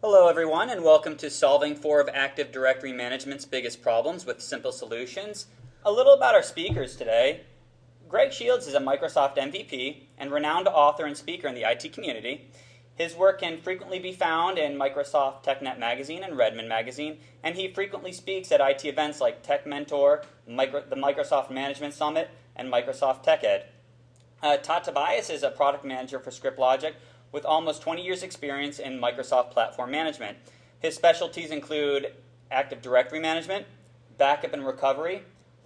Hello everyone and welcome to Solving 4 of Active Directory Management's Biggest Problems with Simple Solutions. A little about our speakers today. Greg Shields is a Microsoft MVP and renowned author and speaker in the IT community. His work can frequently be found in Microsoft TechNet Magazine and Redmond Magazine, and he frequently speaks at IT events like Tech Mentor, the Microsoft Management Summit, and Microsoft TechEd. Todd Tobias is a product manager for ScriptLogic with almost 20 years' experience in Microsoft platform management. His specialties include Active Directory management, backup and recovery,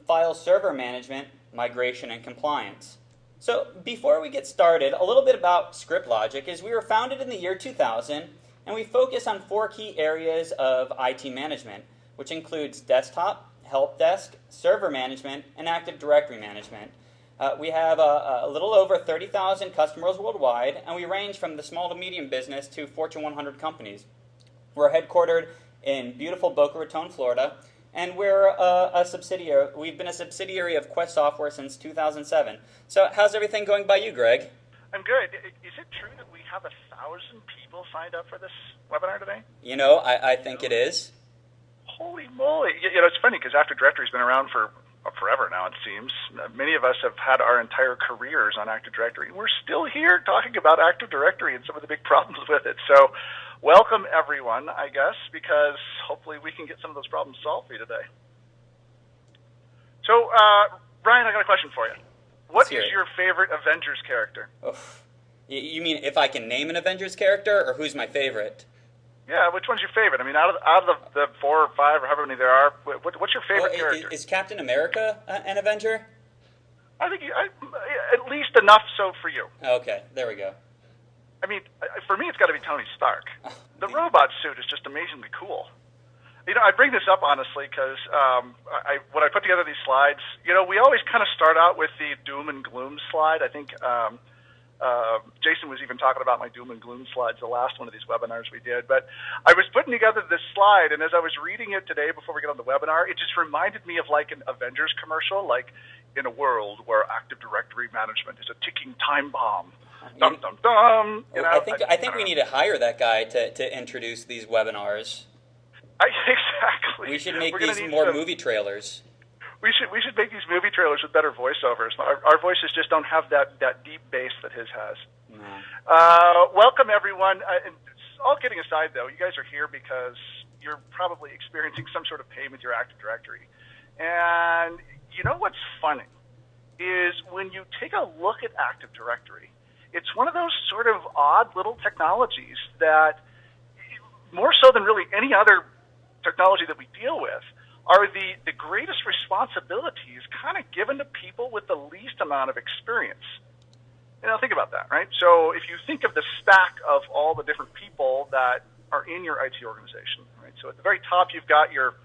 file server management, migration, and compliance. So before we get started, a little bit about ScriptLogic is we were founded in the year 2000, and we focus on 4 key areas of IT management, which includes desktop, help desk, server management, and Active Directory management. We have a little over 30,000 customers worldwide, and we range from the small to medium business to Fortune 100 companies. We're headquartered in beautiful Boca Raton, Florida, and we're a subsidiary. We've been a subsidiary of Quest Software since 2007. So how's everything going by you, Greg? I'm good. Is it true that we have 1,000 people signed up for this webinar today? You know, I think it is. Holy moly. You know, it's funny because Active Directory's been around for forever now, it seems. Many of us have had our entire careers on Active Directory. We're still here talking about Active Directory and some of the big problems with it. So welcome, everyone, I guess, because hopefully we can get some of those problems solved for you today. So, Ryan, I got a question for you. What is your favorite Avengers character? Oof. You mean if I can name an Avengers character, or who's my favorite? Yeah, which one's your favorite? I mean, out of the 4 or 5 or however many there are, what's your favorite character? Is Captain America an Avenger? I think at least enough so for you. Okay, there we go. I mean, for me, it's got to be Tony Stark. The robot suit is just amazingly cool. You know, I bring this up honestly because when I put together these slides, you know, we always kind of start out with the doom and gloom slide. I think Jason was even talking about my doom and gloom slides the last one of these webinars we did. But I was putting together this slide, and as I was reading it today before we get on the webinar, it just reminded me of like an Avengers commercial, like in a world where Active Directory management is a ticking time bomb. Dum, dum, dum. You know, I think we need to hire that guy to introduce these webinars. Exactly. We should make these more movie trailers. We should make these movie trailers with better voiceovers. Our voices just don't have that deep bass that his has. No. Welcome, everyone. And all kidding aside, though, you guys are here because you're probably experiencing some sort of pain with your Active Directory. And you know what's funny is when you take a look at Active Directory, it's one of those sort of odd little technologies that, more so than really any other technology that we deal with, are the greatest responsibilities kind of given to people with the least amount of experience. You know, think about that, right? So if you think of the stack of all the different people that are in your IT organization, right? So at the very top, you've got your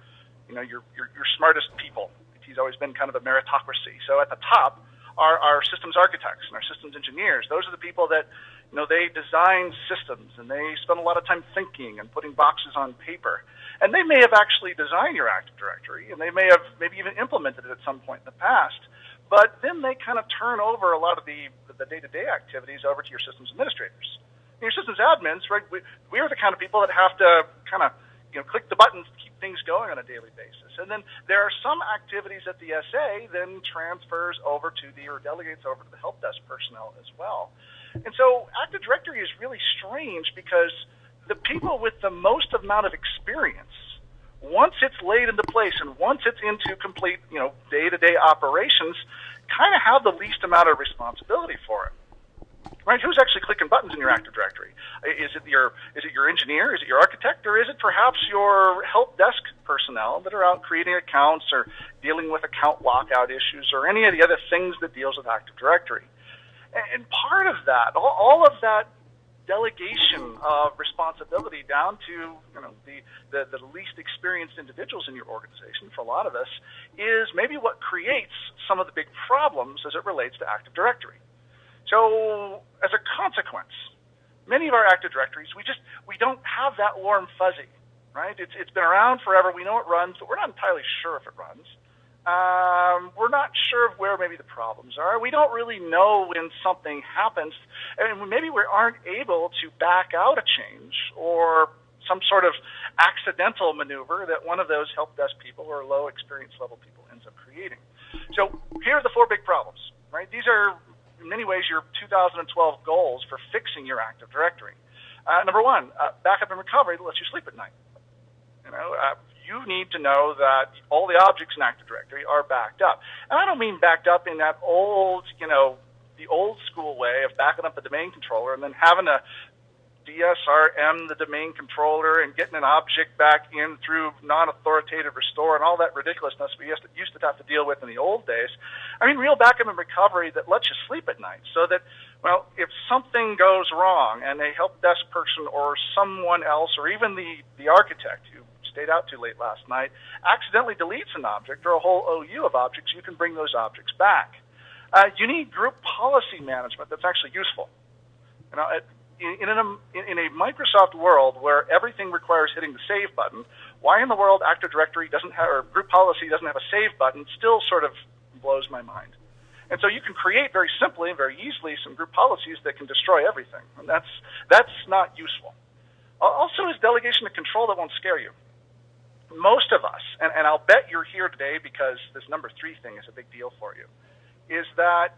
smartest people. IT's always been kind of a meritocracy. So at the top are our systems architects and our systems engineers. Those are the people that, you know, they design systems and they spend a lot of time thinking and putting boxes on paper. And they may have actually designed your Active Directory, and they may have maybe even implemented it at some point in the past. But then they kind of turn over a lot of the day-to-day activities over to your systems administrators. And your systems admins, right? We are the kind of people that have to kind of, you know, click the buttons to keep things going on a daily basis. And then there are some activities that the SA then transfers over to or delegates over to the help desk personnel as well. And so Active Directory is really strange because the people with the most amount of experience, once it's laid into place and once it's into complete, you know, day-to-day operations, kind of have the least amount of responsibility for it. Right? Who's actually clicking buttons in your Active Directory? Is it your engineer? Is it your architect? Or is it perhaps your help desk personnel that are out creating accounts or dealing with account lockout issues or any of the other things that deals with Active Directory? And part of that, all of that delegation of responsibility down to, you know, the least experienced individuals in your organization, for a lot of us, is maybe what creates some of the big problems as it relates to Active Directory. So as a consequence, many of our Active Directories, we don't have that warm fuzzy, right? It's been around forever. We know it runs, but we're not entirely sure if it runs. We're not sure of where maybe the problems are. We don't really know when something happens, and maybe we aren't able to back out a change or some sort of accidental maneuver that one of those help desk people or low experience level people ends up creating. So here are the 4 big problems, right? These are, in many ways, your 2012 goals for fixing your Active Directory. Number 1, backup and recovery that lets you sleep at night. You need to know that all the objects in Active Directory are backed up. And I don't mean backed up in that old, the old school way of backing up the domain controller and then having a DSRM the domain controller and getting an object back in through non-authoritative restore and all that ridiculousness we used to have to deal with in the old days. I mean real backup and recovery that lets you sleep at night so that, well, if something goes wrong and a help desk person or someone else or even the architect who stayed out too late last night accidentally deletes an object or a whole OU of objects, you can bring those objects back. You need group policy management that's actually useful. In a Microsoft world where everything requires hitting the save button, why in the world Active Directory doesn't have, or group policy doesn't have a save button still sort of blows my mind. And so you can create very simply and very easily some group policies that can destroy everything. And that's not useful. Also is delegation of control that won't scare you. Most of us, and I'll bet you're here today because this number 3 thing is a big deal for you, is that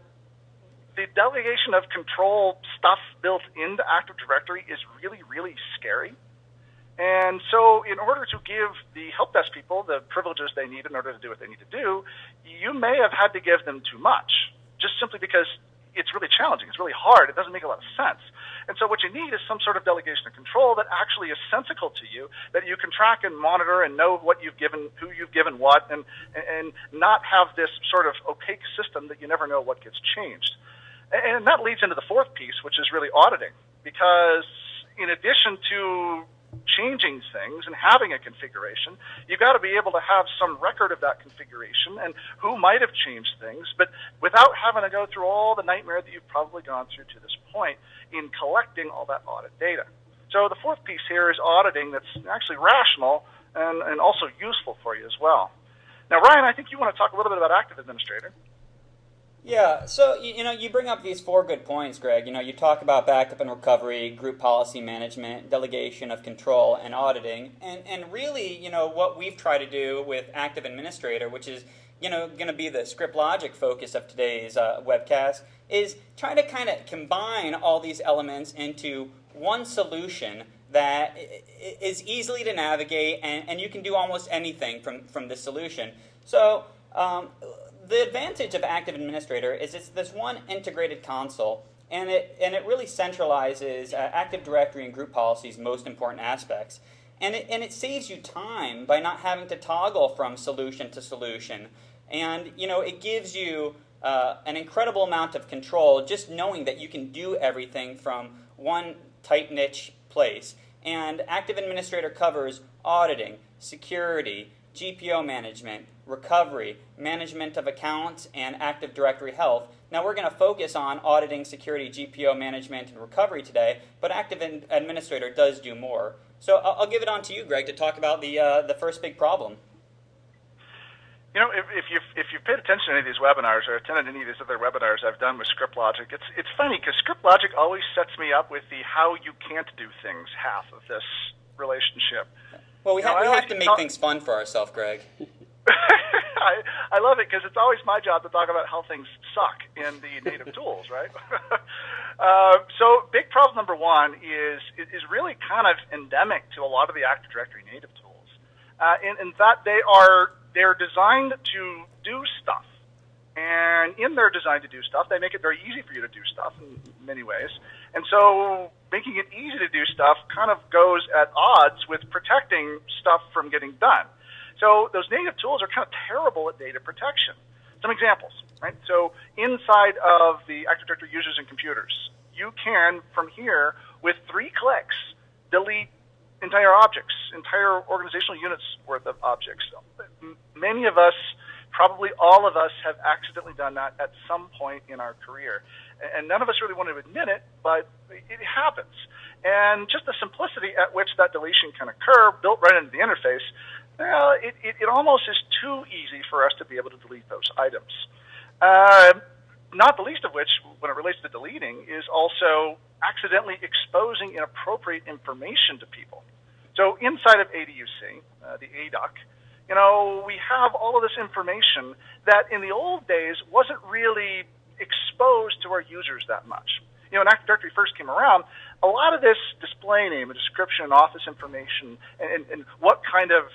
the delegation of control stuff built into Active Directory is really, really scary. And so in order to give the help desk people the privileges they need in order to do what they need to do, you may have had to give them too much, just simply because it's really challenging. It's really hard. It doesn't make a lot of sense. And so what you need is some sort of delegation of control that actually is sensical to you, that you can track and monitor and know what you've given, who you've given what, and not have this sort of opaque system that you never know what gets changed. And that leads into the 4th piece, which is really auditing, because in addition to changing things and having a configuration, you've got to be able to have some record of that configuration and who might have changed things, but without having to go through all the nightmare that you've probably gone through to this point in collecting all that audit data. So the 4th piece here is auditing that's actually rational and also useful for you as well. Now, Ryan, I think you want to talk a little bit about Active Administrator. Yeah, so you bring up these 4 good points, Greg. You talk about backup and recovery, group policy management, delegation of control, and auditing. And really, what we've tried to do with Active Administrator, which is going to be the script logic focus of today's webcast, is try to kind of combine all these elements into one solution that is easily to navigate, and you can do almost anything from this solution. So the advantage of Active Administrator is it's this one integrated console, and it really centralizes Active Directory and group policy's most important aspects. And it saves you time by not having to toggle from solution to solution. And it gives you an incredible amount of control just knowing that you can do everything from one tight niche place. And Active Administrator covers auditing, security, GPO management, recovery, management of accounts, and Active Directory health. Now we're going to focus on auditing, security, GPO management, and recovery today, but Active Administrator does do more. So I'll give it on to you, Greg, to talk about the first big problem. If you've paid attention to any of these webinars or attended any of these other webinars I've done with script logic, it's funny because script logic always sets me up with the how you can't do things half of this relationship. Well, we have to make things fun for ourselves, Greg. I love it because it's always my job to talk about how things suck in the native tools, right? So big problem number 1 is really kind of endemic to a lot of the Active Directory native tools. In that they're designed to do stuff. And in their design to do stuff, they make it very easy for you to do stuff in many ways. And so making it easy to do stuff kind of goes at odds with protecting stuff from getting done. So those native tools are kind of terrible at data protection. Some examples, right? So inside of the Active Directory users and computers, you can, from here, with 3 clicks, delete entire objects, entire organizational units worth of objects. Many of us, probably all of us, have accidentally done that at some point in our career. And none of us really want to admit it, but it happens. And just the simplicity at which that deletion can occur, built right into the interface, well, it almost is too easy for us to be able to delete those items. Not the least of which, when it relates to deleting, is also accidentally exposing inappropriate information to people. So inside of ADUC, the ADUC, we have all of this information that in the old days wasn't really exposed to our users that much. When Active Directory first came around, a lot of this display name, a description, office information, and what kind of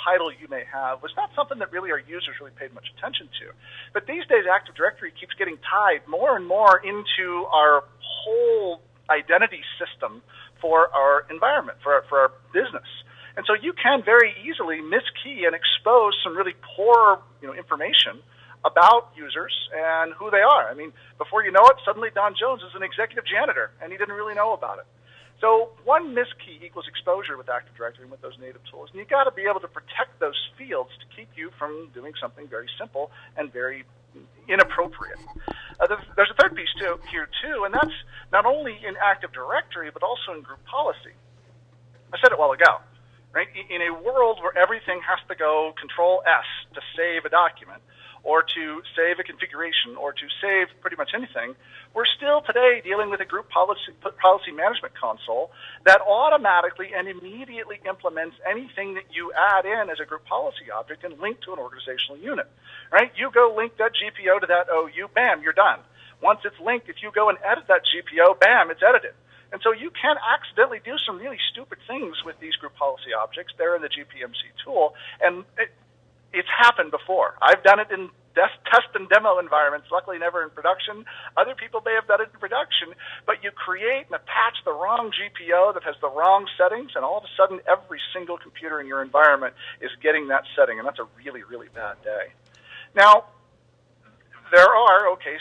title you may have was not something that really our users really paid much attention to. But these days, Active Directory keeps getting tied more and more into our whole identity system for our environment, for our business. And so you can very easily miskey and expose some really poor information about users and who they are. I mean, before you know it, suddenly Don Jones is an executive janitor, and he didn't really know about it. So one miskey equals exposure with Active Directory and with those native tools, and you've got to be able to protect those fields to keep you from doing something very simple and very inappropriate. There's a third piece here too, and that's not only in Active Directory, but also in group policy. I said it a while ago, right? In a world where everything has to go Control S to save a document, or to save a configuration, or to save pretty much anything, we're still today dealing with a group policy management console that automatically and immediately implements anything that you add in as a group policy object and link to an organizational unit, right? You go link that GPO to that OU, bam, you're done. Once it's linked, if you go and edit that GPO, bam, it's edited. And so you can accidentally do some really stupid things with these group policy objects there in the GPMC tool, and it's happened before. I've done it in test and demo environments, luckily never in production. Other people may have done it in production, but you create and attach the wrong GPO that has the wrong settings, and all of a sudden every single computer in your environment is getting that setting, and that's a really, really bad day. Now,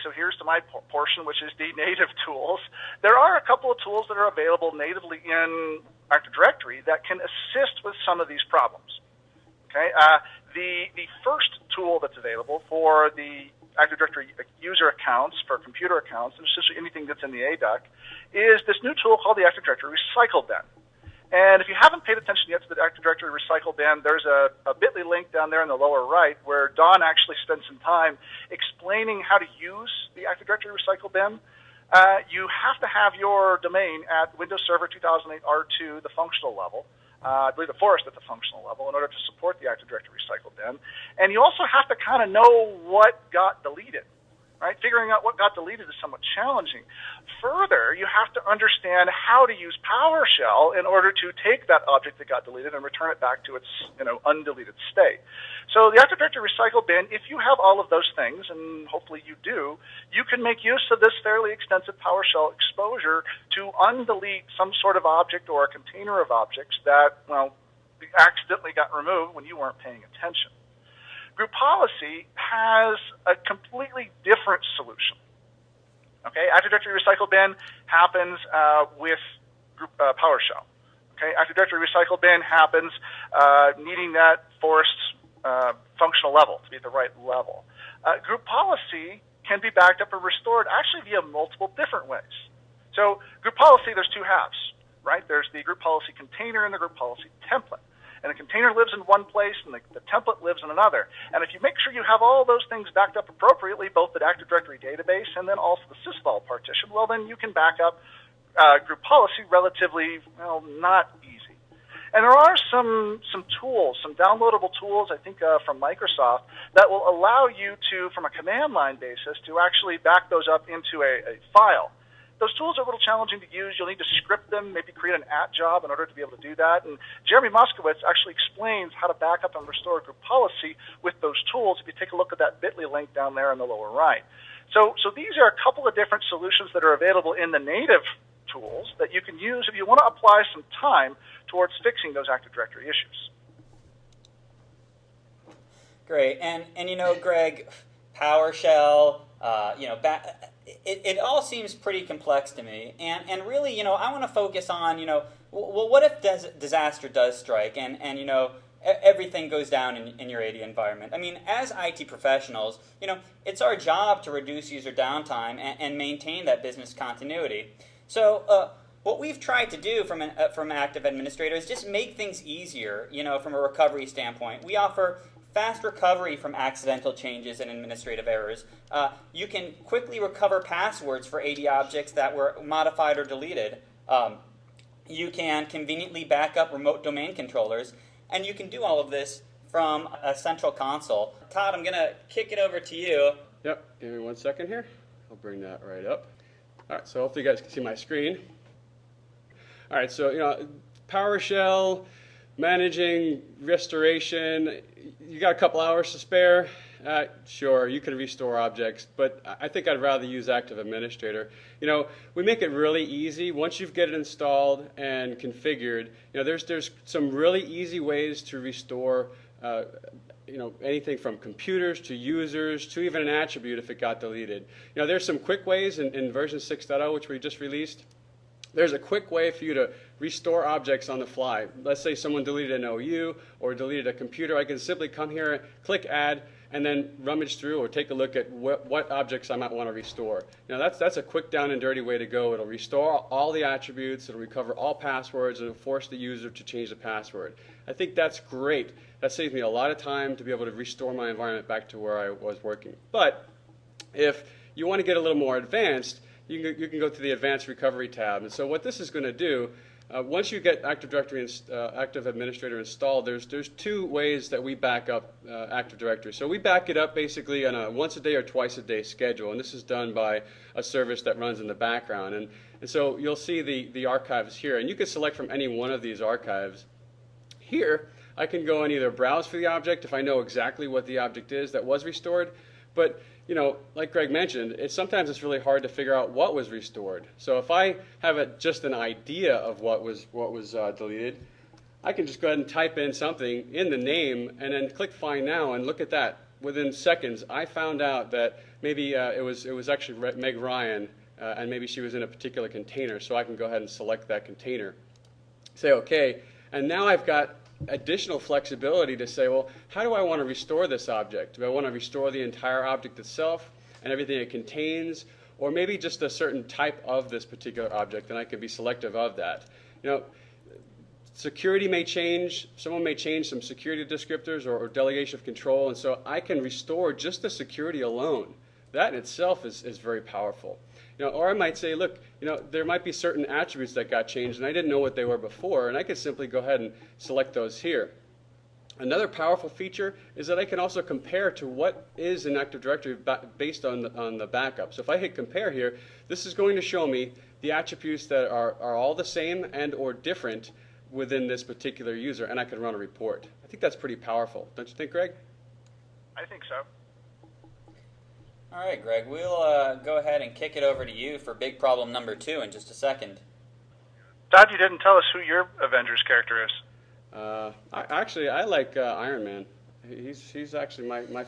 so here's to my portion, which is the native tools. There are a couple of tools that are available natively in Active Directory that can assist with some of these problems. Okay, the first tool that's available for the Active Directory user accounts, for computer accounts, and essentially anything that's in the ADUC, is this new tool called the Active Directory Recycle Bin. And if you haven't paid attention yet to the Active Directory Recycle Bin, there's a bit.ly link down there in the lower right where Don actually spent some time explaining how to use the Active Directory Recycle Bin. You have to have your domain at Windows Server 2008 R2, the functional level. I believe the Forest at the functional level in order to support the Active Directory Recycle Bin. And you also have to kind of know what got deleted, right? Figuring out what got deleted is somewhat challenging. Further, you have to understand how to use PowerShell in order to take that object that got deleted and return it back to its undeleted state. So the Active Directory Recycle Bin, if you have all of those things, and hopefully you do, you can make use of this fairly extensive PowerShell exposure to undelete some sort of object or a container of objects that, accidentally got removed when you weren't paying attention. Group policy has a completely different solution. Okay, Active Directory Recycle Bin happens with group PowerShell. Okay, Active Directory Recycle Bin happens needing that Forest functional level to be at the right level. Group policy can be backed up or restored actually via multiple different ways. So group policy, there's two halves, right? There's the group policy container and the group policy template. And the container lives in one place, and the template lives in another. And if you make sure you have all those things backed up appropriately, both the Active Directory database and then also the sysvol partition, well, then you can back up group policy relatively, not easy. And there are some tools, some downloadable tools, I think from Microsoft, that will allow you to, from a command line basis, to actually back those up into a file. Those tools are a little challenging to use. You'll need to script them, maybe create an @ job in order to be able to do that. And Jeremy Moskowitz actually explains how to back up and restore group policy with those tools if you take a look at that bit.ly link down there in the lower right. So these are a couple of different solutions that are available in the native tools that you can use if you want to apply some time towards fixing those Active Directory issues. Great. And Greg, PowerShell, it all seems pretty complex to me, and really, I want to focus on, what if disaster does strike, and everything goes down in your AD environment. I mean, as IT professionals, it's our job to reduce user downtime and maintain that business continuity. So what we've tried to do from Active Administrator is just make things easier, from a recovery standpoint. We offer fast recovery from accidental changes and administrative errors. You can quickly recover passwords for AD objects that were modified or deleted. you can conveniently back up remote domain controllers, and you can do all of this from a central console. Todd, I'm going to kick it over to you. Yep, give me 1 second here. I'll bring that right up. All right, so hopefully you guys can see my screen. All right, so PowerShell, managing restoration, you got a couple hours to spare? Sure, you can restore objects, but I think I'd rather use Active Administrator. We make it really easy. Once you've get it installed and configured, there's some really easy ways to restore anything from computers to users to even an attribute if it got deleted. There's some quick ways in version 6.0, which we just released. There's a quick way for you to restore objects on the fly. Let's say someone deleted an OU or deleted a computer. I can simply come here, click Add, and then rummage through or take a look at what objects I might want to restore. That's a quick down and dirty way to go. It'll restore all the attributes, it'll recover all passwords, and it'll force the user to change the password. I think that's great. That saves me a lot of time to be able to restore my environment back to where I was working. But if you want to get a little more advanced, you can go to the Advanced Recovery tab. And so what this is going to do, once you get Active Directory Active Administrator installed, there's two ways that we back up Active Directory. So we back it up basically on a once a day or twice a day schedule, and this is done by a service that runs in the background. And so you'll see the archives here, and you can select from any one of these archives. Here, I can go and either browse for the object if I know exactly what the object is that was restored, but like Greg mentioned, sometimes it's really hard to figure out what was restored. So if I have just an idea of what was deleted, I can just go ahead and type in something in the name and then click Find Now, and look at that. Within seconds, I found out that maybe it was actually Meg Ryan, and maybe she was in a particular container. So I can go ahead and select that container, say OK, and now I've got additional flexibility to say, well, how do I want to restore this object? Do I want to restore the entire object itself and everything it contains, or maybe just a certain type of this particular object, and I can be selective of that. Security may change. Someone may change some security descriptors or delegation of control, and so I can restore just the security alone. That in itself is very powerful. Or I might say, look, there might be certain attributes that got changed and I didn't know what they were before, and I could simply go ahead and select those here. Another powerful feature is that I can also compare to what is in Active Directory based on the backup. So if I hit compare here, this is going to show me the attributes that are all the same and or different within this particular user, and I can run a report. I think that's pretty powerful. Don't you think, Greg? I think so. All right, Greg, we'll go ahead and kick it over to you for big problem number 2 in just a second. Todd, you didn't tell us who your Avengers character is. I like Iron Man. He's actually my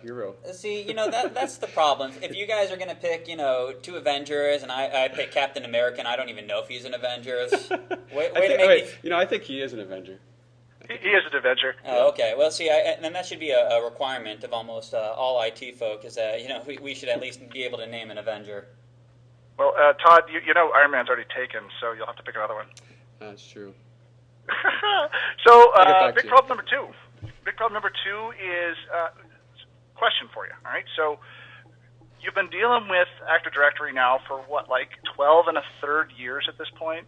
hero. See, that's the problem. If you guys are going to pick, 2 Avengers, and I pick Captain America, and I don't even know if he's an Avenger. I think he is an Avenger. He is an Avenger. Oh, okay. Well, see, then that should be a requirement of almost all IT folk, is that, we should at least be able to name an Avenger. Well, Todd, Iron Man's already taken, so you'll have to pick another one. That's true. So, big problem number 2. Big problem number 2 is question for you. All right. So, you've been dealing with Active Directory now for 12 1/3 years at this point.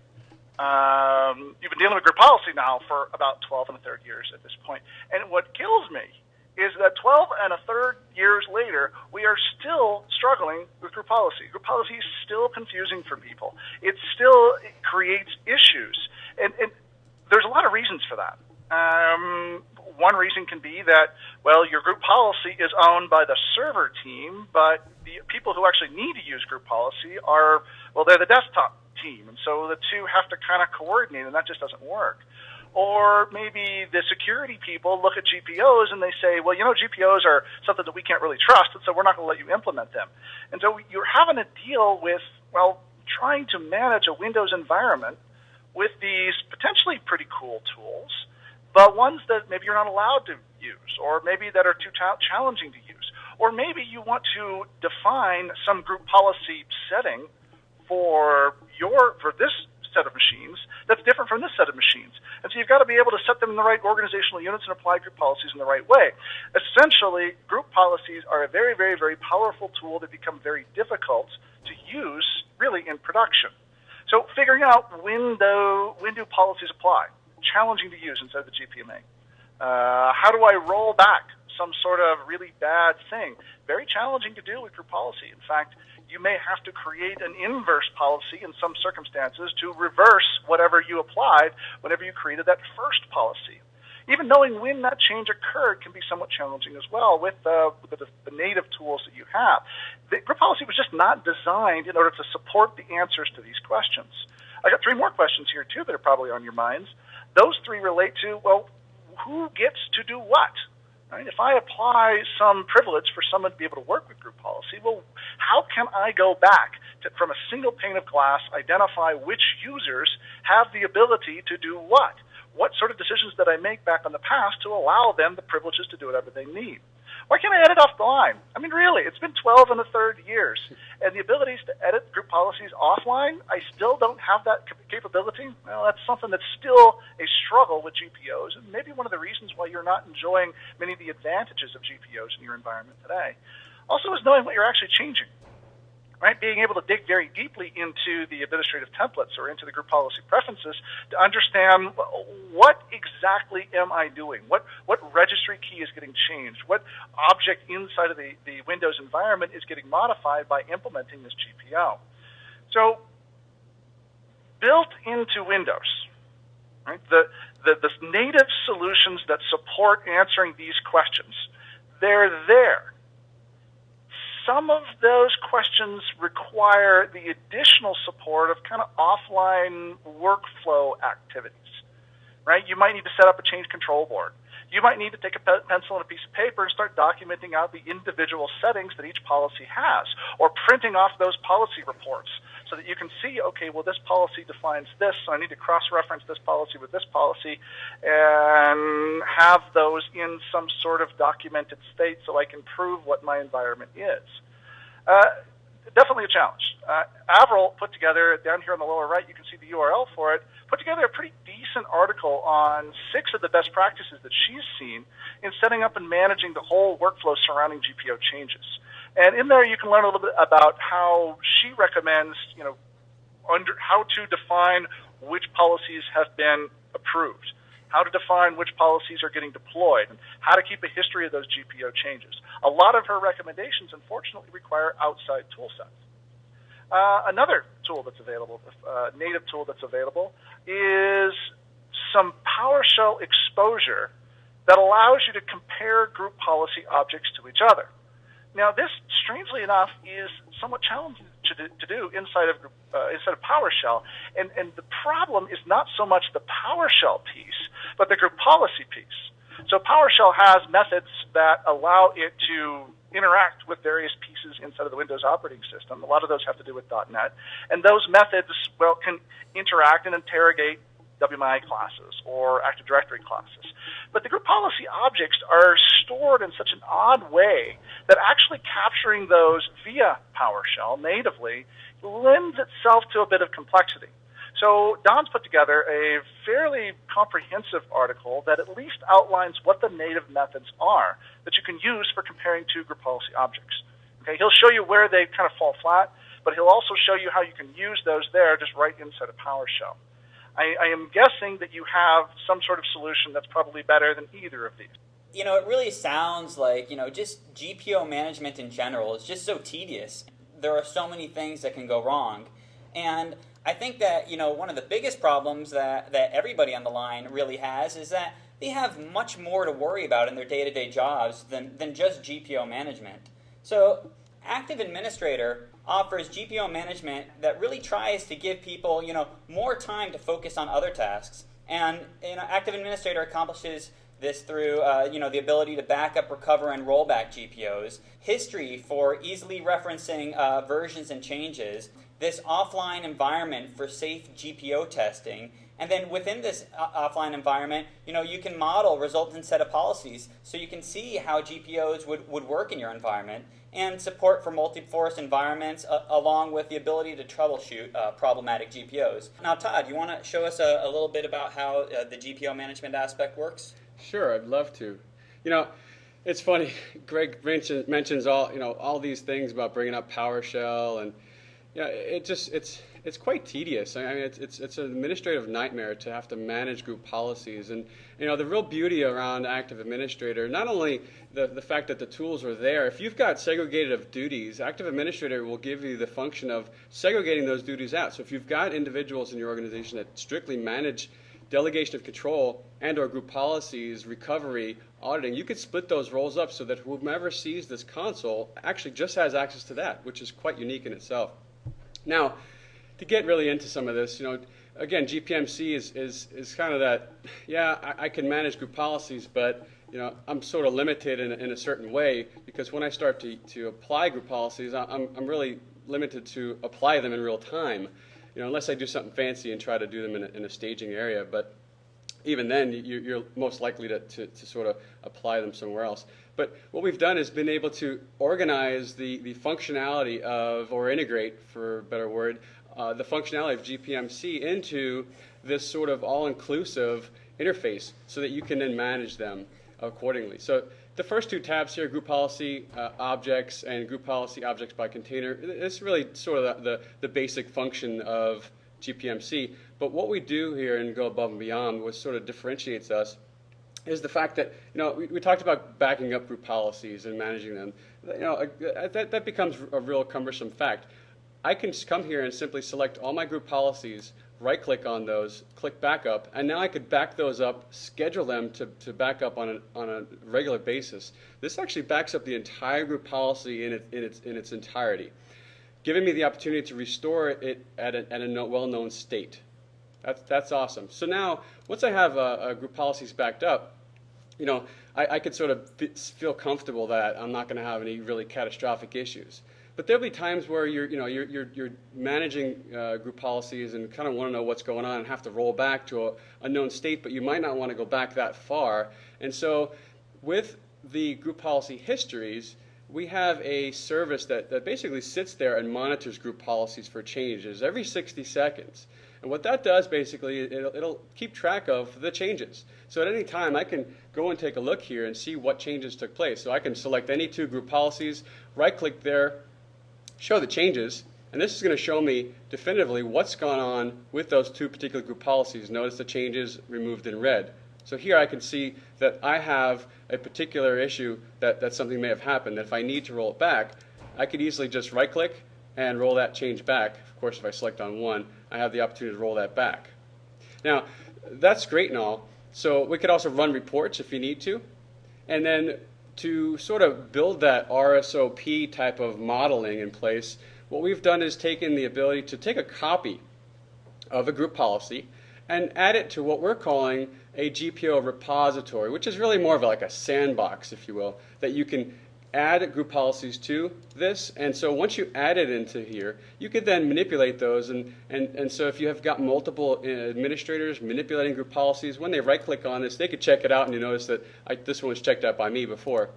You've been dealing with group policy now for about 12 1/3 years at this point. And what kills me is that 12 1/3 years later, we are still struggling with group policy. Group policy is still confusing for people. It creates issues. And there's a lot of reasons for that. One reason can be that, your group policy is owned by the server team, but the people who actually need to use group policy they're the desktop team. And so the two have to kind of coordinate, and that just doesn't work. Or maybe the security people look at GPOs and they say, GPOs are something that we can't really trust, and so we're not going to let you implement them. And so you're having to deal with, trying to manage a Windows environment with these potentially pretty cool tools, but ones that maybe you're not allowed to use, or maybe that are too challenging to use. Or maybe you want to define some group policy setting for this set of machines that's different from this set of machines. And so you've got to be able to set them in the right organizational units and apply group policies in the right way. Essentially, group policies are a very, very, very powerful tool that become very difficult to use really in production. So So figuring out when do policies apply, challenging to use inside the GPMA. How do I roll back some sort of really bad thing? Very challenging to do with group policy. In fact, you may have to create an inverse policy in some circumstances to reverse whatever you applied whenever you created that first policy. Even knowing when that change occurred can be somewhat challenging as well with the native tools that you have. The group policy was just not designed in order to support the answers to these questions. I got 3 more questions here, too, that are probably on your minds. Those 3 relate to, well, who gets to do what? Right? If I apply some privilege for someone to be able to work with group policy, well, how can I go back to, from a single pane of glass, identify which users have the ability to do what? What sort of decisions did I make back in the past to allow them the privileges to do whatever they need? Why can't I edit off the line? I mean, really, it's been 12 1/3 years, and the abilities to edit group policies offline, I still don't have that capability. Well, that's something that's still a struggle with GPOs, and maybe one of the reasons why you're not enjoying many of the advantages of GPOs in your environment today. Also is knowing what you're actually changing. Right, being able to dig very deeply into the administrative templates or into the group policy preferences to understand what exactly am I doing, what registry key is getting changed, what object inside of the Windows environment is getting modified by implementing this GPO. So built into Windows, right, the native solutions that support answering these questions, they're there. Some of those questions require the additional support of kind of offline workflow activities, right? You might need to set up a change control board. You might need to take a pencil and a piece of paper and start documenting out the individual settings that each policy has, or printing off those policy reports so that you can see, okay, well, this policy defines this, so I need to cross-reference this policy with this policy and have those in some sort of documented state so I can prove what my environment is. Definitely a challenge. Avril put together, down here on the lower right, you can see the URL for it, put together a pretty decent article on 6 of the best practices that she's seen in setting up and managing the whole workflow surrounding GPO changes. And in there, you can learn a little bit about how she recommends, how to define which policies have been approved, how to define which policies are getting deployed, and how to keep a history of those GPO changes. A lot of her recommendations, unfortunately, require outside tool sets. Another tool that's available, native tool that's available, is some PowerShell exposure that allows you to compare group policy objects to each other. Now, this, strangely enough, is somewhat challenging to do inside of PowerShell, and the problem is not so much the PowerShell piece, but the group policy piece. So PowerShell has methods that allow it to interact with various pieces inside of the Windows operating system. A lot of those have to do with .NET, and those methods, well, can interact and interrogate WMI classes or Active Directory classes. But the group policy objects are stored in such an odd way that actually capturing those via PowerShell natively lends itself to a bit of complexity. So Don's put together a fairly comprehensive article that at least outlines what the native methods are that you can use for comparing 2 group policy objects. Okay, he'll show you where they kind of fall flat, but he'll also show you how you can use those there just right inside of PowerShell. I am guessing that you have some sort of solution that's probably better than either of these. It really sounds like, just GPO management in general is just so tedious. There are so many things that can go wrong. And I think that, one of the biggest problems that everybody on the line really has is that they have much more to worry about in their day-to-day jobs than just GPO management. So Active Administrator offers GPO management that really tries to give people, more time to focus on other tasks. And, Active Administrator accomplishes this through, the ability to back up, recover, and roll back GPOs, history for easily referencing versions and changes, this offline environment for safe GPO testing, and then within this offline environment, you can model resultant set of policies so you can see how GPOs would work in your environment, and support for multi-force environments along with the ability to troubleshoot problematic GPOs. Now, Todd, you want to show us a little bit about how the GPO management aspect works? Sure, I'd love to. It's funny. Greg mentions all these things about bringing up PowerShell, and Yeah, it's quite tedious. I mean, it's an administrative nightmare to have to manage group policies. And the real beauty around Active Administrator, not only the fact that the tools are there. If you've got segregated of duties, Active Administrator will give you the function of segregating those duties out. So if you've got individuals in your organization that strictly manage delegation of control and or group policies, recovery, auditing, you could split those roles up so that whomever sees this console actually just has access to that, which is quite unique in itself. Now, to get really into some of this, again, GPMC is kind of that, yeah, I can manage group policies, but I'm sort of limited in a certain way, because when I start to apply group policies, I'm really limited to apply them in real time, unless I do something fancy and try to do them in a staging area. But even then, you're most likely to sort of apply them somewhere else. But what we've done is been able to organize the functionality of, or integrate, for a better word, the functionality of GPMC into this sort of all-inclusive interface so that you can then manage them accordingly. So the first two tabs here, group policy objects and group policy objects by container, it's really sort of the basic function of GPMC. But what we do here and go above and beyond, what sort of differentiates us, is the fact that we talked about backing up group policies and managing them. That becomes a real cumbersome fact. I can just come here and simply select all my group policies, right-click on those, click back up, and now I could back those up, schedule them to back up on a regular basis. This actually backs up the entire group policy in its entirety, giving me the opportunity to restore it at a well-known state. That's awesome. So now, once I have group policies backed up, I could sort of feel comfortable that I'm not going to have any really catastrophic issues. But there'll be times where you're managing group policies and kind of want to know what's going on and have to roll back to a known state, but you might not want to go back that far. And so, with the group policy histories, we have a service that basically sits there and monitors group policies for changes every 60 seconds. And what that does, basically, it'll keep track of the changes. So at any time, I can go and take a look here and see what changes took place. So I can select any two group policies, right-click there, show the changes, and this is going to show me definitively what's gone on with those two particular group policies. Notice the changes removed in red. So here I can see that I have a particular issue that something may have happened. That if I need to roll it back, I could easily just right-click and roll that change back. Of course, if I select on one, I have the opportunity to roll that back. Now, that's great and all. So we could also run reports if you need to. And then to sort of build that RSOP type of modeling in place, what we've done is taken the ability to take a copy of a group policy and add it to what we're calling a GPO repository, which is really more of like a sandbox, if you will, that you can add group policies to this. And so once you add it into here, you could then manipulate those. And so if you have got multiple administrators manipulating group policies, when they right-click on this, they could check it out, and you notice that this one was checked out by me before.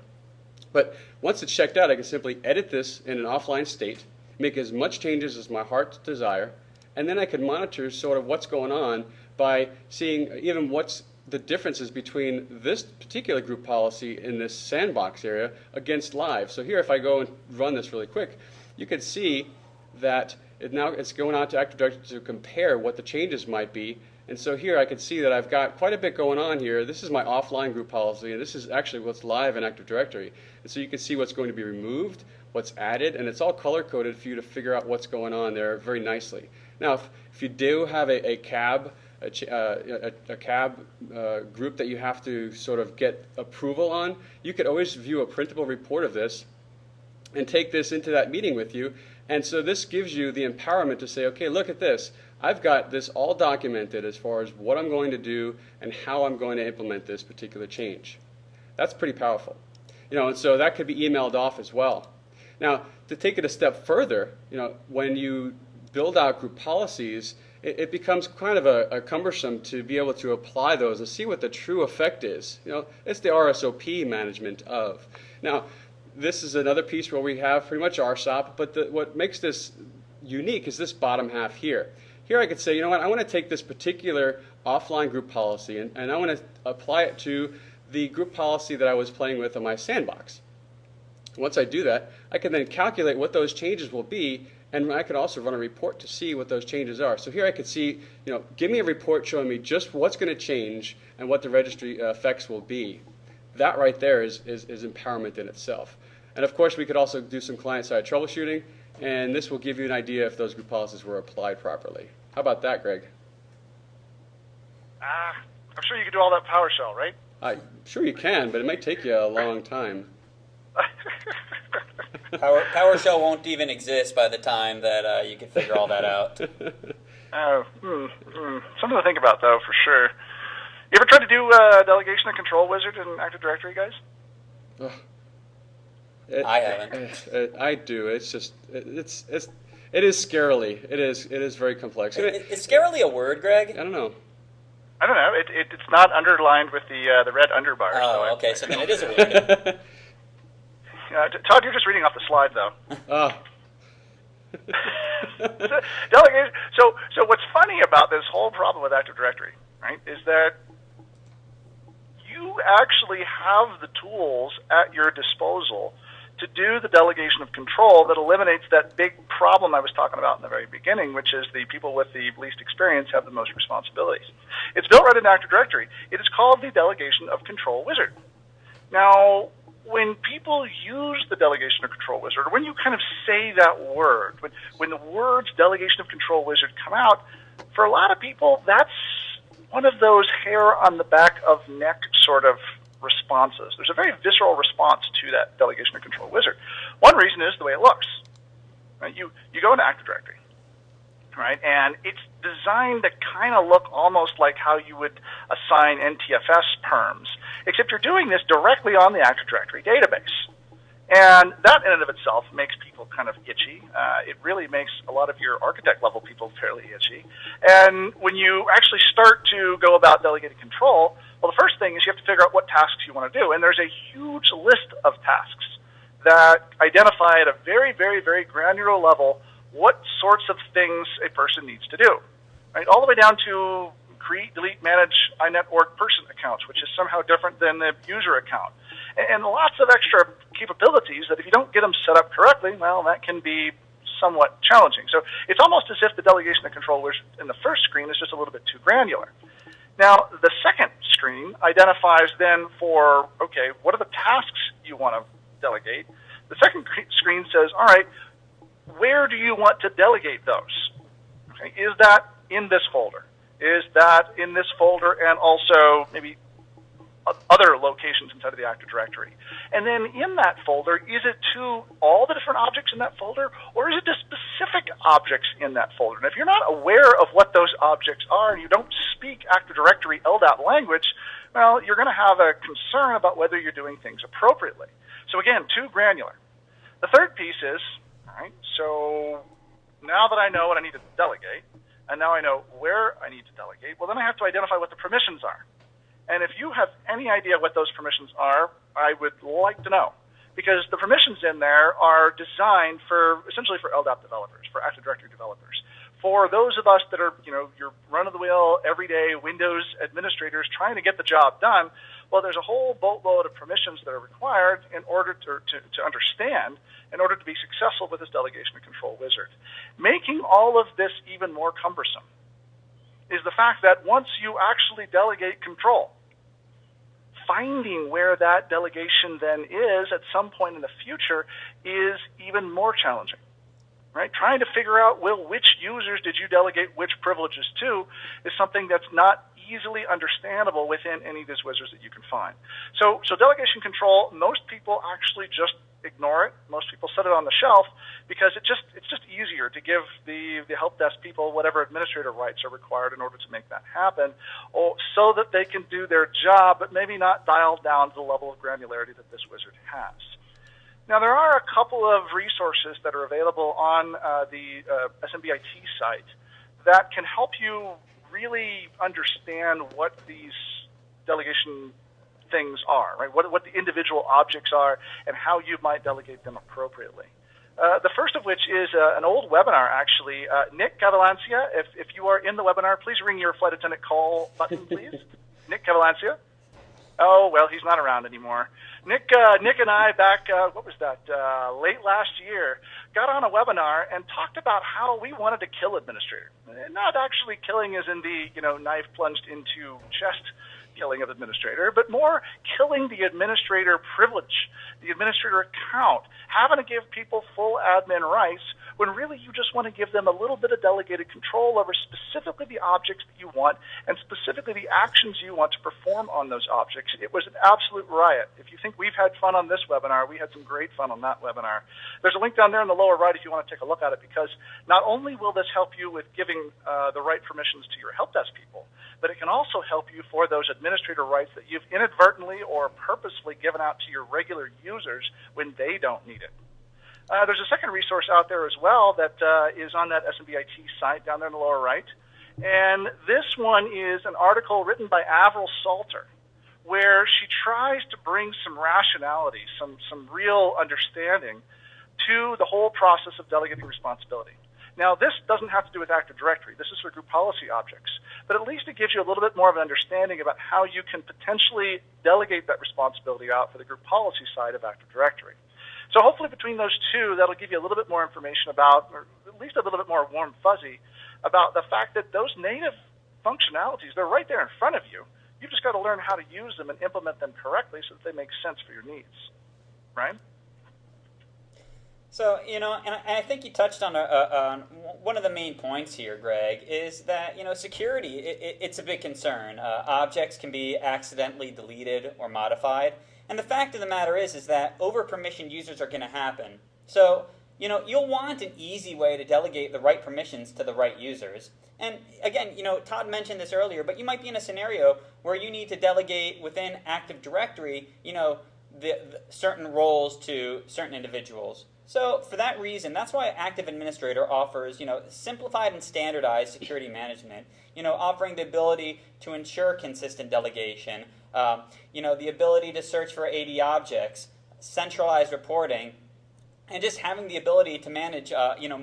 But once it's checked out, I can simply edit this in an offline state, make as much changes as my heart's desire, and then I can monitor sort of what's going on by seeing even what's the differences between this particular group policy in this sandbox area against live. So here, if I go and run this really quick, you can see that it's going out to Active Directory to compare what the changes might be. And so here I can see that I've got quite a bit going on here. This is my offline group policy, and this is actually what's live in Active Directory. And so you can see what's going to be removed, what's added, and it's all color-coded for you to figure out what's going on there very nicely. Now, if you do have a CAB, a CAB group that you have to sort of get approval on, you could always view a printable report of this and take this into that meeting with you. And so this gives you the empowerment to say, okay, look at this. I've got this all documented as far as what I'm going to do and how I'm going to implement this particular change. That's pretty powerful. And so that could be emailed off as well. Now, to take it a step further, when you build out group policies, it becomes kind of a cumbersome to be able to apply those and see what the true effect is. It's the RSOP management of. Now, this is another piece where we have pretty much RSOP, but what makes this unique is this bottom half here. Here I could say, you know what, I want to take this particular offline group policy and I want to apply it to the group policy that I was playing with on my sandbox. Once I do that, I can then calculate what those changes will be And I could also run a report to see what those changes are. So here I could see, give me a report showing me just what's going to change and what the registry effects will be. That right there is empowerment in itself. And of course, we could also do some client-side troubleshooting, and this will give you an idea if those group policies were applied properly. How about that, Greg? I'm sure you could do all that PowerShell, right? I'm sure you can, but it might take you a long time. PowerShell won't even exist by the time that you can figure all that out. Something to think about, though, for sure. You ever tried to do Delegation of Control Wizard in Active Directory, guys? I haven't. I do. It's just it is scarily. It is very complex. Is scarily a word, Greg? I don't know. It's not underlined with the red underbar. Oh, okay. So then it is a word. Todd, you're just reading off the slide, though. Oh. Delegation. So what's funny about this whole problem with Active Directory, right, is that you actually have the tools at your disposal to do the delegation of control that eliminates that big problem I was talking about in the very beginning, which is the people with the least experience have the most responsibilities. It's built right in Active Directory. It is called the Delegation of Control Wizard. Now, when people use the Delegation of Control Wizard, or when you kind of say that word, when the words Delegation of Control Wizard come out, for a lot of people, that's one of those hair on the back of neck sort of responses. There's a very visceral response to that Delegation of Control Wizard. One reason is the way it looks. Right? You go into Active Directory, right, and it's designed to kind of look almost like how you would assign NTFS perms, except you're doing this directly on the Active Directory database. And that in and of itself makes people kind of itchy. It really makes a lot of your architect level people fairly itchy. And when you actually start to go about delegating control, well, the first thing is you have to figure out what tasks you want to do. And there's a huge list of tasks that identify at a very, very, very granular level what sorts of things a person needs to do. Right? All the way down to create, delete, manage iNetwork person accounts, which is somehow different than the user account. And lots of extra capabilities that if you don't get them set up correctly, well, that can be somewhat challenging. So it's almost as if the delegation of control in the first screen is just a little bit too granular. Now, the second screen identifies then for, okay, what are the tasks you want to delegate? The second screen says, all right, where do you want to delegate those? Okay, is that in this folder? Is that in this folder and also maybe other locations inside of the Active Directory? And then in that folder, is it to all the different objects in that folder, or is it to specific objects in that folder? And if you're not aware of what those objects are and you don't speak Active Directory LDAP language, well, you're going to have a concern about whether you're doing things appropriately. So again, too granular. The third piece is, all right, so now that I know what I need to delegate, and now I know where I need to delegate, well, then I have to identify what the permissions are. And if you have any idea what those permissions are, I would like to know. Because the permissions in there are designed for, essentially for LDAP developers, for Active Directory developers. For those of us that are, your run-of-the-mill, everyday Windows administrators trying to get the job done, well, there's a whole boatload of permissions that are required in order to understand, in order to be successful with this delegation of control wizard. Making all of this even more cumbersome is the fact that once you actually delegate control, finding where that delegation then is at some point in the future is even more challenging. Right? Trying to figure out, which users did you delegate which privileges to is something that's not easily understandable within any of these wizards that you can find. So delegation control, most people actually just ignore it. Most people set it on the shelf because it's just easier to give the help desk people whatever administrator rights are required in order to make that happen, so that they can do their job, but maybe not dial down to the level of granularity that this wizard has. Now, there are a couple of resources that are available on the SMBIT site that can help you really understand what these delegation things are, right? What the individual objects are and how you might delegate them appropriately. The first of which is an old webinar, actually. Nick Cavalancia, if you are in the webinar, please ring your flight attendant call button, please. Nick Cavalancia. Oh, well, he's not around anymore. Nick and I back, late last year, got on a webinar and talked about how we wanted to kill administrator. Not actually killing as in the, knife plunged into chest killing of administrator, but more killing the administrator privilege, the administrator account, having to give people full admin rights when really you just want to give them a little bit of delegated control over specifically the objects that you want and specifically the actions you want to perform on those objects. It was an absolute riot. If you think we've had fun on this webinar, we had some great fun on that webinar. There's a link down there in the lower right if you want to take a look at it, because not only will this help you with giving the right permissions to your help desk people, but it can also help you for those administrator rights that you've inadvertently or purposefully given out to your regular users when they don't need it. There's a second resource out there as well that is on that SMBIT site down there in the lower right. And this one is an article written by Avril Salter, where she tries to bring some rationality, some real understanding to the whole process of delegating responsibility. Now, this doesn't have to do with Active Directory. This is for group policy objects. But at least it gives you a little bit more of an understanding about how you can potentially delegate that responsibility out for the group policy side of Active Directory. So hopefully between those two, that'll give you a little bit more information about, or at least a little bit more warm fuzzy, about the fact that those native functionalities, they're right there in front of you. You've just got to learn how to use them and implement them correctly so that they make sense for your needs. Right? So, and I think you touched on one of the main points here, Greg, is that, security, it's a big concern. Objects can be accidentally deleted or modified. And the fact of the matter is that over-permissioned users are going to happen. So, you'll want an easy way to delegate the right permissions to the right users. And again, Todd mentioned this earlier, but you might be in a scenario where you need to delegate within Active Directory, the certain roles to certain individuals. So for that reason, that's why Active Administrator offers, simplified and standardized security management, offering the ability to ensure consistent delegation, the ability to search for AD objects, centralized reporting, and just having the ability to manage,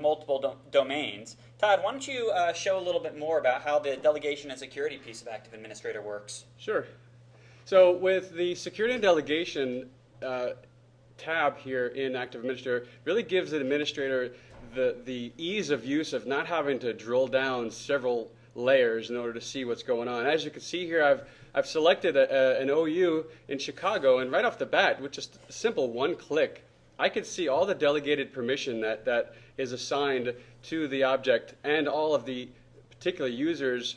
multiple domains. Todd, why don't you show a little bit more about how the delegation and security piece of Active Administrator works? Sure. So with the security and delegation tab here in Active Administrator, really gives the administrator the ease of use of not having to drill down several layers in order to see what's going on. As you can see here, I've selected an OU in Chicago, and right off the bat, with just a simple one click, I can see all the delegated permission that is assigned to the object and all of the particular user's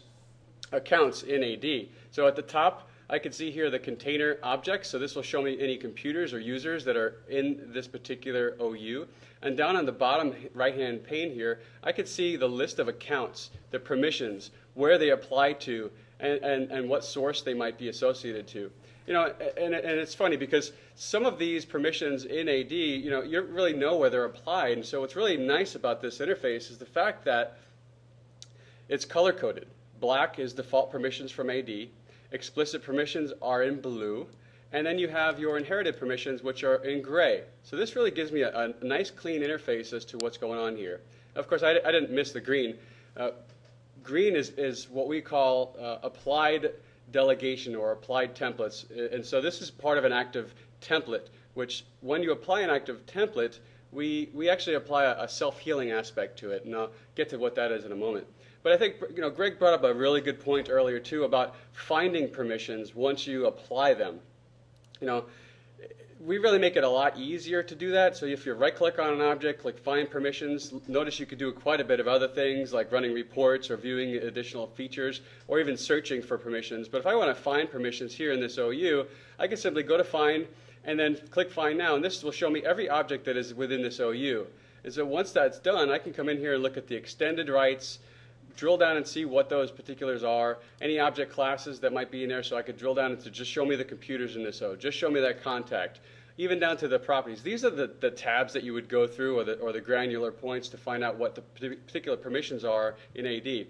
accounts in AD. So at the top, I can see here the container objects, so this will show me any computers or users that are in this particular OU. And down on the bottom right-hand pane here, I can see the list of accounts, the permissions, where they apply to, and what source they might be associated to. And it's funny because some of these permissions in AD, you don't really know where they're applied. And so what's really nice about this interface is the fact that it's color-coded. Black is default permissions from AD. Explicit permissions are in blue, and then you have your inherited permissions, which are in gray. So this really gives me a nice, clean interface as to what's going on here. Of course, I didn't miss the green. Green is what we call applied delegation or applied templates, and so this is part of an active template, which when you apply an active template, we actually apply a self-healing aspect to it, and I'll get to what that is in a moment. But I think Greg brought up a really good point earlier too about finding permissions once you apply them. We really make it a lot easier to do that. So if you right-click on an object, click Find Permissions, notice you could do quite a bit of other things like running reports or viewing additional features or even searching for permissions. But if I want to find permissions here in this OU, I can simply go to Find and then click Find Now, and this will show me every object that is within this OU. And so once that's done, I can come in here and look at the extended rights, drill down and see what those particulars are, any object classes that might be in there, so I could drill down into just show me the computers in this O, just show me that contact, even down to the properties. These are the tabs that you would go through or the granular points to find out what the particular permissions are in AD.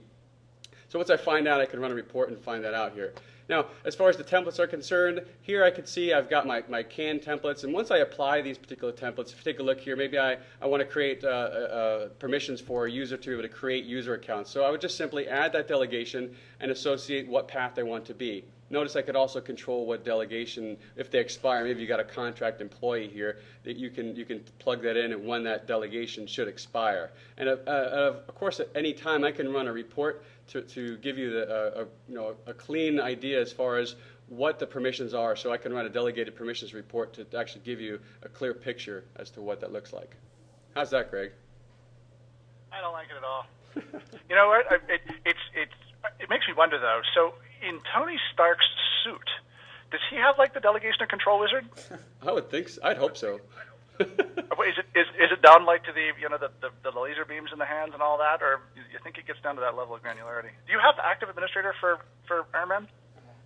So once I find out, I can run a report and find that out here. Now, as far as the templates are concerned, here I can see I've got my canned templates, and once I apply these particular templates, if you take a look here, maybe I want to create permissions for a user to be able to create user accounts. So I would just simply add that delegation and associate what path I want to be. Notice I could also control what delegation, if they expire. Maybe you got a contract employee here that you can plug that in and when that delegation should expire. And of course, at any time I can run a report to give you a clean idea as far as what the permissions are. So I can run a delegated permissions report to actually give you a clear picture as to what that looks like. How's that, Greg? I don't like it at all. You know what? It makes me wonder though. So in Tony Stark's suit, does he have like the Delegation of Control wizard? I would think so. I'd hope so. Is it down like to the laser beams in the hands and all that, or you think it gets down to that level of granularity? Do you have the active administrator for Iron Man?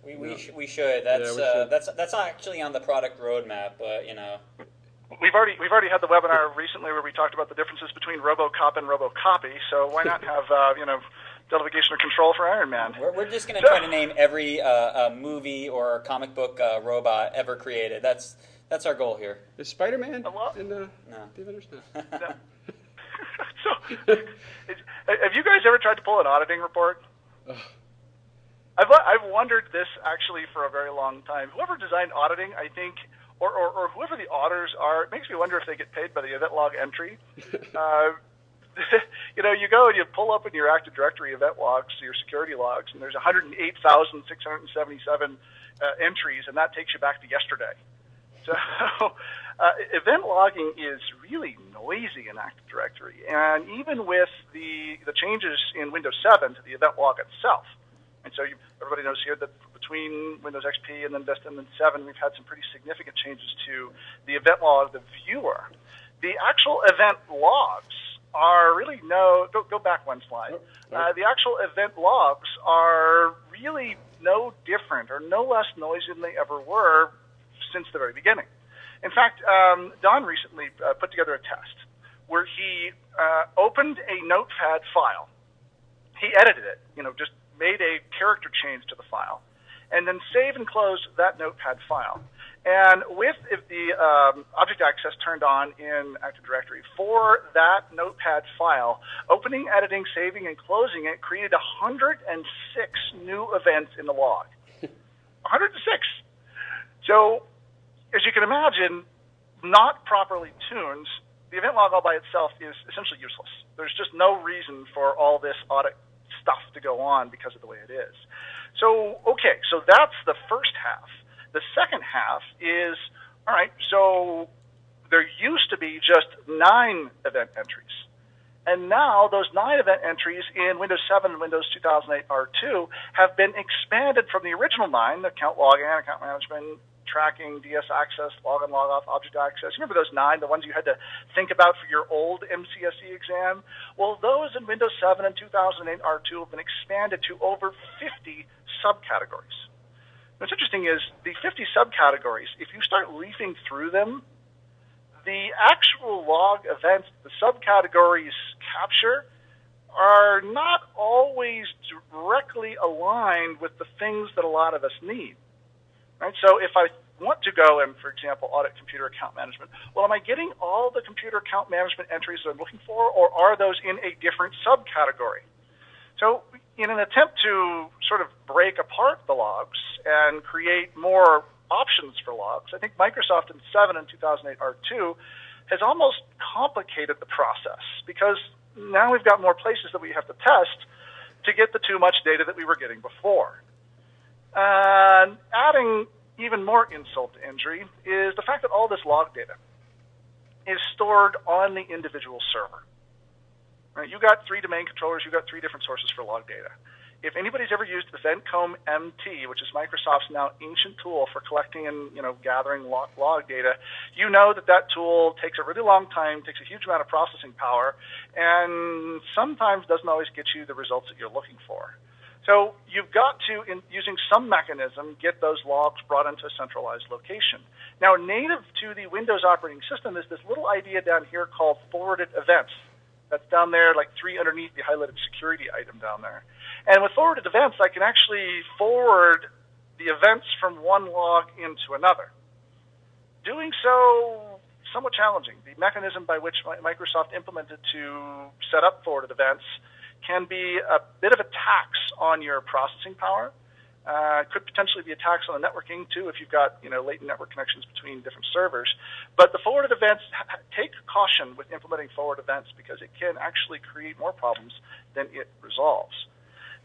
We should. That's actually on the product roadmap, but you know. We've already had the webinar recently where we talked about the differences between RoboCop and RoboCopy. So why not have Delegation of Control for Iron Man? We're just going to try to name every movie or comic book robot ever created. That's our goal here. Is Spider-Man? No. Defenders? No. So, have you guys ever tried to pull an auditing report? I've wondered this actually for a very long time. Whoever designed auditing, I think, or whoever the auditors are, it makes me wonder if they get paid by the event log entry. You go and you pull up in your Active Directory event logs, your security logs, and there's 108,677 entries, and that takes you back to yesterday. So event logging is really noisy in Active Directory, and even with the changes in Windows 7 to the event log itself. And so everybody knows here that between Windows XP and then Vista and then 7, we've had some pretty significant changes to the event log, the viewer. The actual event logs are really go back one slide. The actual event logs are really no different or no less noisy than they ever were since the very beginning. In fact, Don recently put together a test where he opened a notepad file. He edited it, just made a character change to the file, and then save and close that notepad file. And with the object access turned on in Active Directory for that notepad file, opening, editing, saving, and closing it created 106 new events in the log. 106! So, as you can imagine, not properly tuned, the event log all by itself is essentially useless. There's just no reason for all this audit stuff to go on because of the way it is. So that's the first half. The second half is, all right, so there used to be just 9 event entries. And now those 9 event entries in Windows 7 and Windows 2008 R2 have been expanded from the original 9, the account login, account management, tracking, DS access, log on, log off, object access. Remember those 9, the ones you had to think about for your old MCSE exam? Well, those in Windows 7 and 2008 R2 have been expanded to over 50 subcategories. What's interesting is the 50 subcategories, if you start leafing through them, the actual log events the subcategories capture are not always directly aligned with the things that a lot of us need. Right? So if I want to go and, for example, audit computer account management, well, am I getting all the computer account management entries that I'm looking for, or are those in a different subcategory? So in an attempt to sort of break apart the logs and create more options for logs, I think Microsoft in 7 and 2008 R2 has almost complicated the process, because now we've got more places that we have to test to get the too much data that we were getting before. Adding even more insult to injury is the fact that all this log data is stored on the individual server. Right? You got 3 domain controllers, you got 3 different sources for log data. If anybody's ever used EventComb MT, which is Microsoft's now ancient tool for collecting and gathering log data, you know that tool takes a really long time, takes a huge amount of processing power, and sometimes doesn't always get you the results that you're looking for. So you've got to, using some mechanism, get those logs brought into a centralized location. Now, native to the Windows operating system is this little idea down here called forwarded events. That's down there, like 3 underneath the highlighted security item down there. And with forwarded events, I can actually forward the events from one log into another. Doing so, somewhat challenging. The mechanism by which Microsoft implemented to set up forwarded events can be a bit of a tax on your processing power. Could potentially be attacks on the networking too if you've got latent network connections between different servers. But the forwarded events, take caution with implementing forward events because it can actually create more problems than it resolves.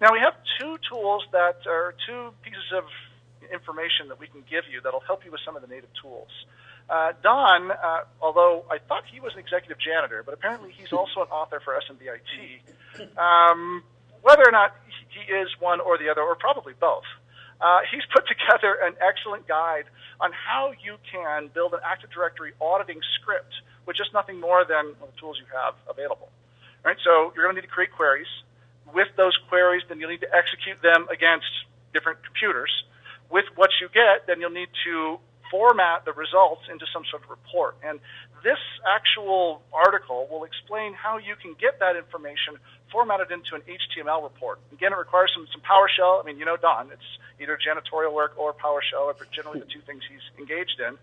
Now we have two tools that are two pieces of information that we can give you that'll help you with some of the native tools. Don, although I thought he was an executive janitor, but apparently he's also an author for SMBIT. Whether or not he is one or the other, or probably both, he's put together an excellent guide on how you can build an Active Directory auditing script with just nothing more than the tools you have available. All right, so you're going to need to create queries. With those queries, then you'll need to execute them against different computers. With what you get, then you'll need to format the results into some sort of report. And this actual article will explain how you can get that information formatted into an HTML report. Again, it requires some PowerShell. I mean, Don, it's either janitorial work or PowerShell, generally the two things he's engaged in.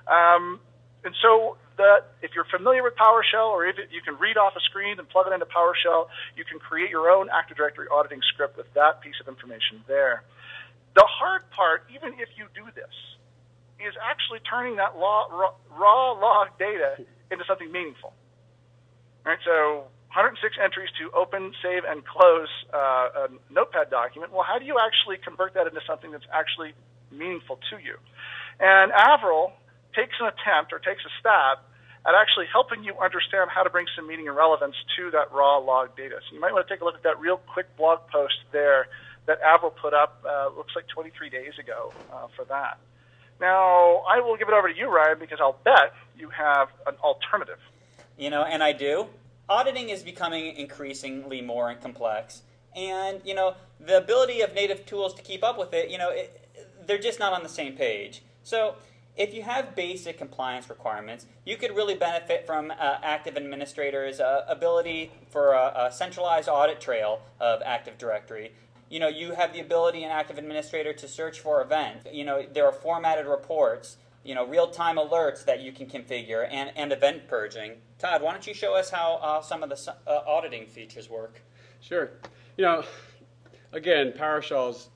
And so if you're familiar with PowerShell, or if you can read off a screen and plug it into PowerShell, you can create your own Active Directory auditing script with that piece of information there. The hard part, even if you do this, is actually turning that raw log data into something meaningful. All right, so 106 entries to open, save, and close a Notepad document. Well, how do you actually convert that into something that's actually meaningful to you? And Avril takes an attempt, or takes a stab, at actually helping you understand how to bring some meaning and relevance to that raw log data. So you might want to take a look at that real quick blog post there that Avril put up, looks like 23 days ago for that. Now, I will give it over to you, Ryan, because I'll bet you have an alternative. And I do. Auditing is becoming increasingly more complex. And, the ability of native tools to keep up with it, they're just not on the same page. So if you have basic compliance requirements, you could really benefit from Active Administrator's ability for a centralized audit trail of Active Directory. You have the ability in Active Administrator to search for events. There are formatted reports, real-time alerts that you can configure, and event purging. Todd, why don't you show us how some of the auditing features work? Sure. Again, PowerShell,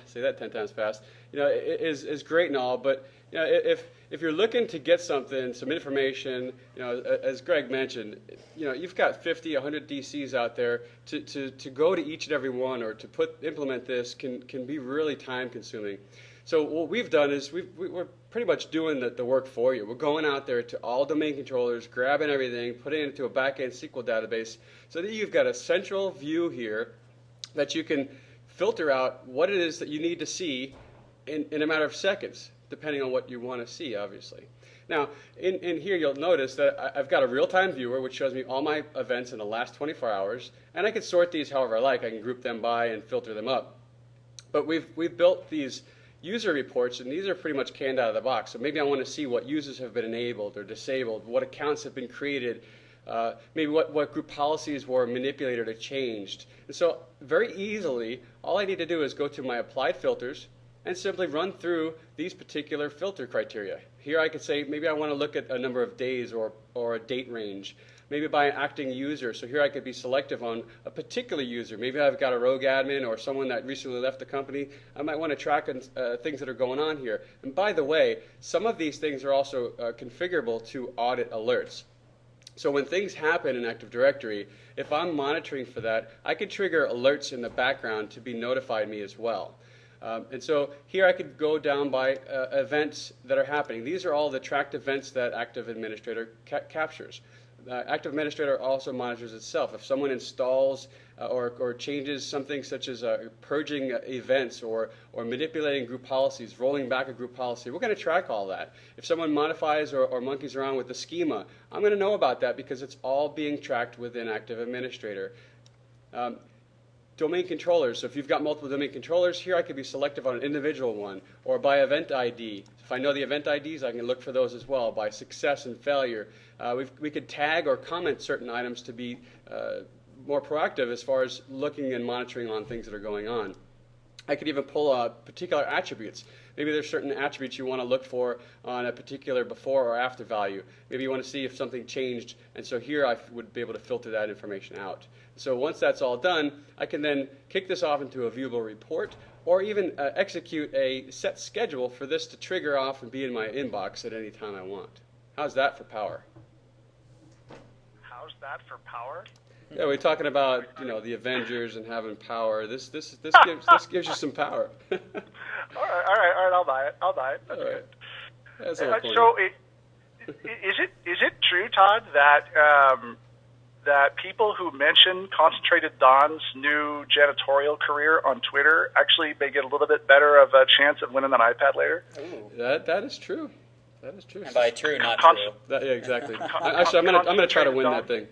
say that 10 times fast, is great and all, but if you're looking to get some information, as Greg mentioned, you've got 50, 100 DCs out there. To go to each and every one or to implement this can be really time consuming. So what we've done is we're pretty much doing the work for you. We're going out there to all domain controllers, grabbing everything, putting it into a back-end SQL database, so that you've got a central view here that you can filter out what it is that you need to see in a matter of seconds, depending on what you want to see, obviously. Now, in here you'll notice that I've got a real-time viewer which shows me all my events in the last 24 hours, and I can sort these however I like. I can group them by and filter them up. But we've built these user reports, and these are pretty much canned out of the box. So maybe I want to see what users have been enabled or disabled, what accounts have been created, maybe what group policies were manipulated or changed. And so very easily, all I need to do is go to my applied filters and simply run through these particular filter criteria. Here I could say maybe I want to look at a number of days or a date range. Maybe by an acting user. So here I could be selective on a particular user. Maybe I've got a rogue admin or someone that recently left the company. I might want to track things that are going on here. And by the way, some of these things are also configurable to audit alerts. So when things happen in Active Directory, if I'm monitoring for that, I could trigger alerts in the background to be notified me as well. And so here I could go down by events that are happening. These are all the tracked events that Active Administrator captures. Active Administrator also monitors itself. If someone installs or changes something such as purging events or manipulating group policies, rolling back a group policy, we're going to track all that. If someone modifies or monkeys around with the schema, I'm going to know about that because it's all being tracked within Active Administrator. Domain controllers. So if you've got multiple domain controllers, here I could be selective on an individual one or by event ID. If I know the event IDs, I can look for those as well by success and failure. We could tag or comment certain items to be more proactive as far as looking and monitoring on things that are going on. I could even pull particular attributes. Maybe there's certain attributes you want to look for on a particular before or after value. Maybe you want to see if something changed, and so here I would be able to filter that information out. So once that's all done, I can then kick this off into a viewable report, or even execute a set schedule for this to trigger off and be in my inbox at any time I want. How's that for power? How's that for power? Yeah, we're talking about, you know, the Avengers and having power. This gives you some power. All right. I'll buy it. That's All right. good. That's all So, is it true, Todd, that that people who mention Concentrated Don's new janitorial career on Twitter actually may get a little bit better of a chance of winning an iPad later? Ooh. That is true. That is true. And by true, not true. Yeah, exactly. Actually, I'm gonna try to win that thing.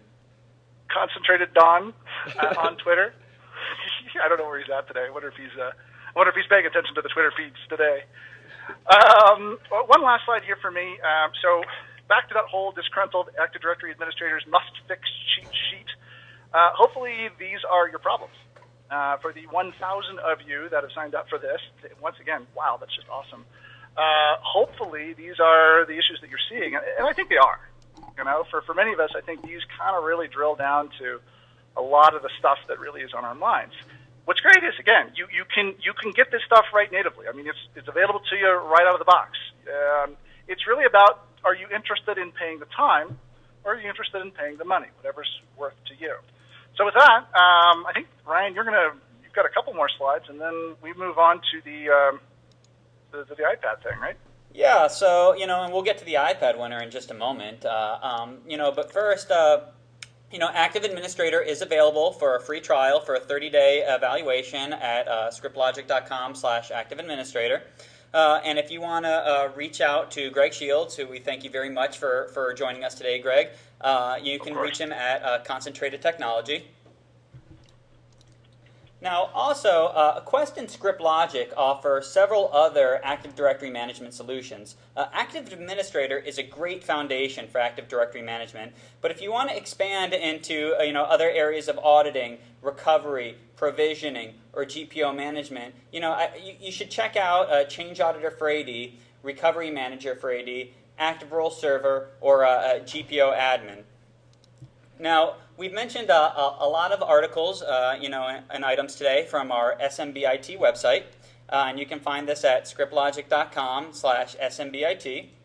Concentrated Don on Twitter. I don't know where he's at today. I wonder if he's paying attention to the Twitter feeds today. One last slide here for me. So back to that whole disgruntled Active Directory administrators must fix cheat sheet. Hopefully these are your problems. For the 1,000 of you that have signed up for this, once again, wow, that's just awesome. Hopefully these are the issues that you're seeing, and I think they are. You know, for many of us, I think these kind of really drill down to a lot of the stuff that really is on our minds. What's great is, again, you can get this stuff right natively. I mean, it's available to you right out of the box. It's really about, are you interested in paying the time, or are you interested in paying the money, whatever's worth to you. So with that, I think, Ryan, you've got a couple more slides, and then we move on to the iPad thing, right? Yeah, so, and we'll get to the iPad winner in just a moment. But first, Active Administrator is available for a free trial for a 30-day evaluation at scriptlogic.com/Active Administrator. And if you want to reach out to Greg Shields, who we thank you very much for joining us today, Greg, you can reach him at Concentrated Technology. Now, also, Quest and ScriptLogic offer several other Active Directory management solutions. Active Administrator is a great foundation for Active Directory management, but if you want to expand into other areas of auditing, recovery, provisioning, or GPO management, you should check out Change Auditor for AD, Recovery Manager for AD, Active Role Server, or GPO Admin. Now, we've mentioned a lot of articles, and items today from our SMBIT website, and you can find this at scriptlogic.com/SMBIT.